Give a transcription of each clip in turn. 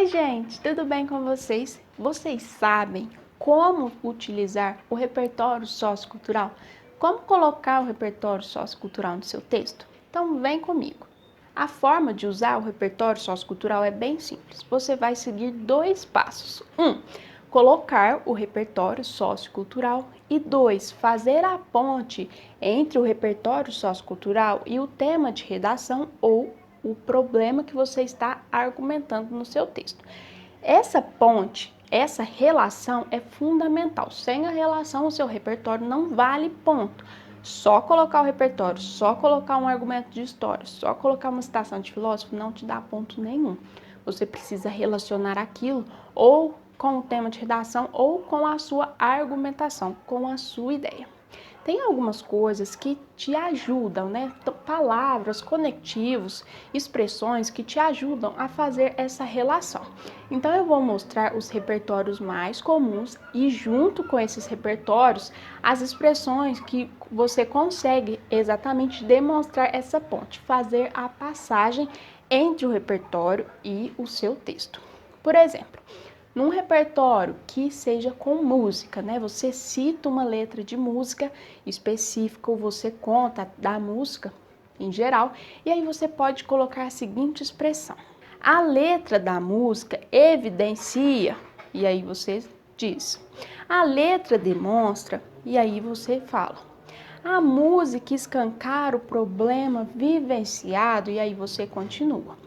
Oi, gente, tudo bem com vocês? Vocês sabem como utilizar o repertório sociocultural? Como colocar o repertório sociocultural no seu texto? Então, vem comigo. A forma de usar o repertório sociocultural é bem simples. Você vai seguir dois passos. Colocar o repertório sociocultural e 2, fazer a ponte entre o repertório sociocultural e o tema de redação ou o problema que você está argumentando no seu texto. Essa ponte, essa relação é fundamental. Sem a relação, o seu repertório não vale ponto. Só colocar o repertório, só colocar um argumento de história, só colocar uma citação de filósofo não te dá ponto nenhum. Você precisa relacionar aquilo ou com o tema de redação ou com a sua argumentação, com a sua ideia. Tem algumas coisas que te ajudam, né? Palavras, conectivos, expressões que te ajudam a fazer essa relação. Então eu vou mostrar os repertórios mais comuns e junto com esses repertórios, as expressões que você consegue exatamente demonstrar essa ponte, fazer a passagem entre o repertório e o seu texto. Por exemplo, num repertório que seja com música, né? Você cita uma letra de música específica ou você conta da música em geral, e aí você pode colocar a seguinte expressão: a letra da música evidencia, e aí você diz. A letra demonstra, e aí você fala. A música escancara o problema vivenciado, e aí você continua.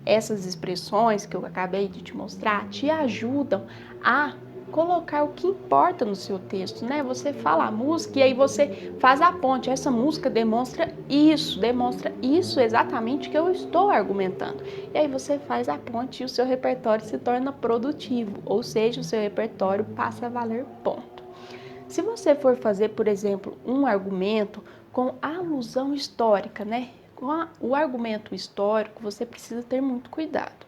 Essas expressões que eu acabei de te mostrar te ajudam a colocar o que importa no seu texto, né? Você fala a música e aí você faz a ponte. Essa música demonstra isso exatamente que eu estou argumentando. E aí você faz a ponte e o seu repertório se torna produtivo, ou seja, o seu repertório passa a valer ponto. Se você for fazer, por exemplo, um argumento com alusão histórica, né? O argumento histórico, você precisa ter muito cuidado.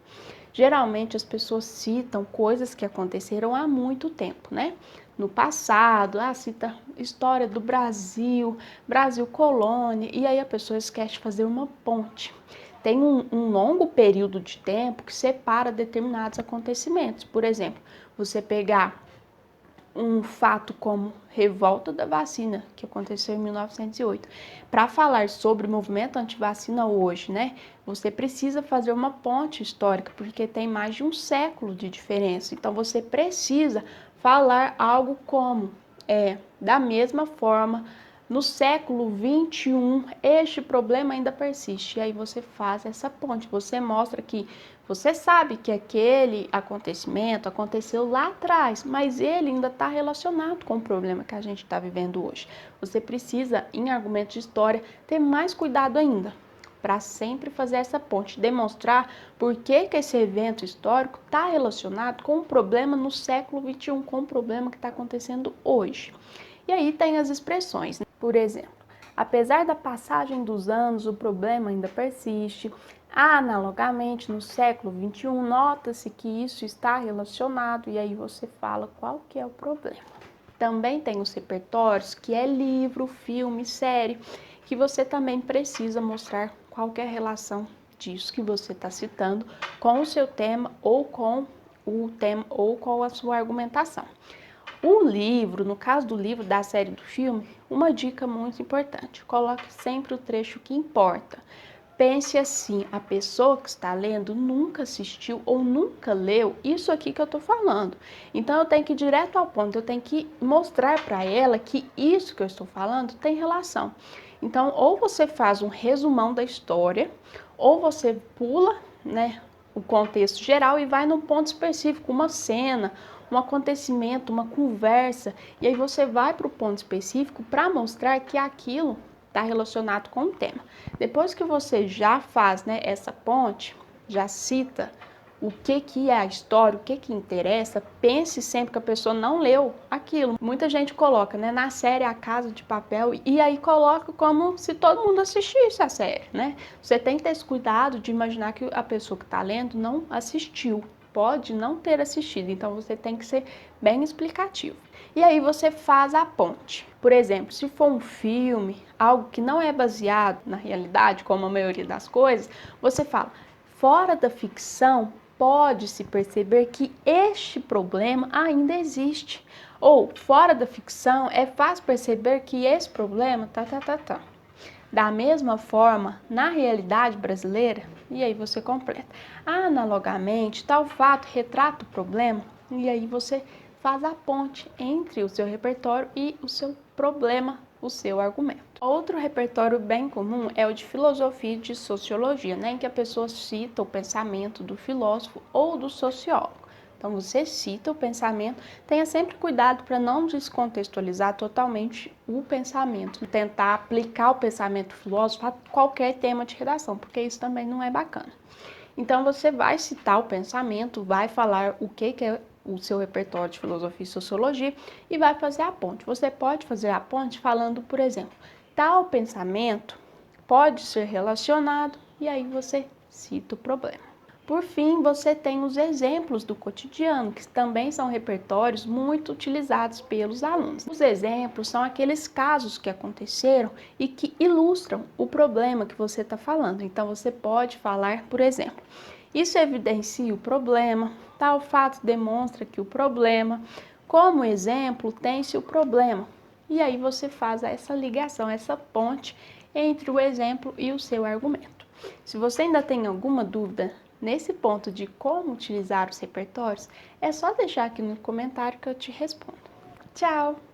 Geralmente as pessoas citam coisas que aconteceram há muito tempo, né? No passado, cita história do Brasil, Brasil colônia, e aí a pessoa esquece de fazer uma ponte. Tem um longo período de tempo que separa determinados acontecimentos. Por exemplo, você pegar um fato como revolta da vacina, que aconteceu em 1908. Para falar sobre o movimento antivacina hoje, né, você precisa fazer uma ponte histórica, porque tem mais de um século de diferença. Então, você precisa falar algo como, da mesma forma, no século 21, este problema ainda persiste. E aí você faz essa ponte, você mostra que você sabe que aquele acontecimento aconteceu lá atrás, mas ele ainda está relacionado com o problema que a gente está vivendo hoje. Você precisa, em argumento de história, ter mais cuidado ainda, para sempre fazer essa ponte, demonstrar por que esse evento histórico está relacionado com o problema no século 21, com o problema que está acontecendo hoje. E aí tem as expressões, né? Por exemplo, apesar da passagem dos anos, o problema ainda persiste. Analogamente, no século 21, nota-se que isso está relacionado e aí você fala qual que é o problema. Também tem os repertórios, que é livro, filme, série, que você também precisa mostrar qual que é a relação disso que você está citando com o seu tema ou com o tema ou com a sua argumentação. O livro, no caso do livro, da série, do filme, uma dica muito importante: coloque sempre o trecho que importa. Pense assim, a pessoa que está lendo nunca assistiu ou nunca leu isso aqui que eu estou falando. Então eu tenho que ir direto ao ponto, eu tenho que mostrar para ela que isso que eu estou falando tem relação. Então, ou você faz um resumão da história, ou você pula, né, o contexto geral e vai num ponto específico, uma cena, um acontecimento, uma conversa, e aí você vai para o ponto específico para mostrar que aquilo está relacionado com o tema. Depois que você já faz, né, essa ponte, já cita o que é a história, o que interessa, pense sempre que a pessoa não leu aquilo. Muita gente coloca, né, na série A Casa de Papel e aí coloca como se todo mundo assistisse a série, né? Você tem que ter esse cuidado de imaginar que a pessoa que está lendo não assistiu, pode não ter assistido, então você tem que ser bem explicativo. E aí você faz a ponte. Por exemplo, se for um filme, algo que não é baseado na realidade, como a maioria das coisas, você fala, fora da ficção, pode-se perceber que este problema ainda existe. Ou, fora da ficção, é fácil perceber que esse problema tá. Da mesma forma, na realidade brasileira, e aí você completa. Analogamente, tal fato retrata o problema, e aí você faz a ponte entre o seu repertório e o seu problema, o seu argumento. Outro repertório bem comum é o de filosofia e de sociologia, né, em que a pessoa cita o pensamento do filósofo ou do sociólogo. Então, você cita o pensamento, tenha sempre cuidado para não descontextualizar totalmente o pensamento, tentar aplicar o pensamento do filósofo a qualquer tema de redação, porque isso também não é bacana. Então, você vai citar o pensamento, vai falar o que é o seu repertório de filosofia e sociologia e vai fazer a ponte. Você pode fazer a ponte falando, por exemplo, tal pensamento pode ser relacionado, e aí você cita o problema. Por fim, você tem os exemplos do cotidiano, que também são repertórios muito utilizados pelos alunos. Os exemplos são aqueles casos que aconteceram e que ilustram o problema que você está falando. Então, você pode falar, por exemplo, isso evidencia o problema, tal fato demonstra que o problema, como exemplo, tem-se o problema. E aí você faz essa ligação, essa ponte entre o exemplo e o seu argumento. Se você ainda tem alguma dúvida nesse ponto de como utilizar os repertórios, é só deixar aqui no comentário que eu te respondo. Tchau!